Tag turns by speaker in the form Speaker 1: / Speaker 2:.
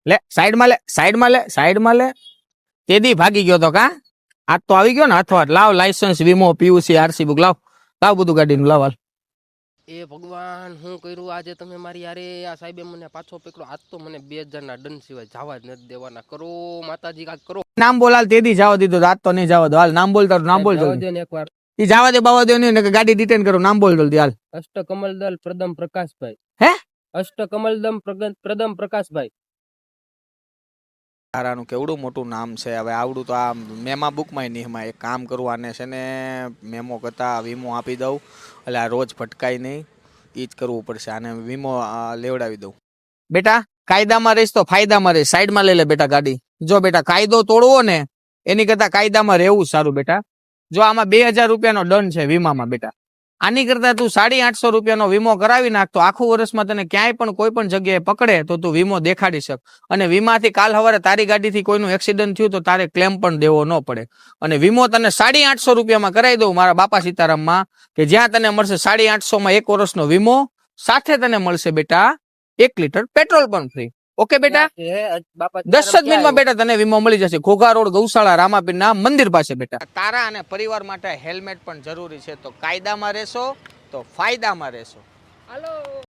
Speaker 1: લે સાઈડમાં લે સાઈડમાં લે સાઈડમાં લે તેદી ભાગી ગયો તો કા આજ તો આવી ગયો ને હાથવાટ લાવ લાયસન્સ વીમો પીયુસી આરસી બુક લાવ લાવ બધું ગાડીનું લાવ હાલ
Speaker 2: એ ભગવાન હું કર્યું આજે તમે મારી યારે આ સાહેબે મને પાછો પકડો આજ તો મને 2000 ના દંડ સિવાય જવા જ નથી દેવાના કરો માતાજી કાક કરો
Speaker 1: નામ બોલ હાલ તેદી જવા દીધો આજ તો નહીં જવા દો હાલ નામ બોલ તારું નામ બોલ
Speaker 2: જવા દો ને એકવાર
Speaker 1: ઈ જવા દે બાવા દે નહીં ગાડી ડિટેન કરો નામ બોલ જલ્દી હાલ
Speaker 2: અષ્ટકમલદલ પ્રદમ પ્રકાશભાઈ
Speaker 1: હે
Speaker 2: અષ્ટકમલદમ પ્રદમ પ્રકાશભાઈ
Speaker 1: તારાનું કેવડું મોટું નામ છે હવે આવડું તો આ મેમા બુકમાં નહીં એમાં એક કામ કરું આને છે ને મેમો કરતા વીમો આપી દઉં એટલે આ રોજ ભટકાય નહીં એ જ કરવું પડશે આને વીમો લેવડાવી દઉં બેટા કાયદામાં રહીશ તો ફાયદામાં રહીશ સાઈડમાં લઈ લે બેટા ગાડી જો બેટા કાયદો તોડવો ને એની કરતા કાયદામાં રહેવું સારું બેટા જો આમાં 2000 રૂપિયાનો દંડ છે વીમામાં બેટા આની કરતા તું 850 રૂપિયાનો વીમો કરાવી નાખ તો આખું વર્ષમાં તને ક્યાંય પણ કોઈ પણ જગ્યાએ પકડે તો તું વીમો દેખાડી શક અને વીમાથી કાલ સવારે તારી ગાડીથી કોઈનું એક્સિડન્ટ થયું તો તારે ક્લેમ પણ દેવો ન પડે અને વીમો તને 850 રૂપિયામાં કરાવી દઉં મારા બાપા સીતારામમાં કે જ્યાં તને મળશે 850 માં 1 વર્ષનો વીમો સાથે તને મળશે બેટા 1 લીટર પેટ્રોલ પણ ફ્રી ઓકે બેટા 10 જ મિનિટમાં બેટા તને વીમો મળી જશે ઘોઘા રોડ ગૌશાળા રામાપીરના મંદિર પાસે બેટા તારા અને પરિવાર માટે હેલ્મેટ પણ જરૂરી છે તો કાયદામાં રહેશો તો ફાયદામાં રહેશો હાલો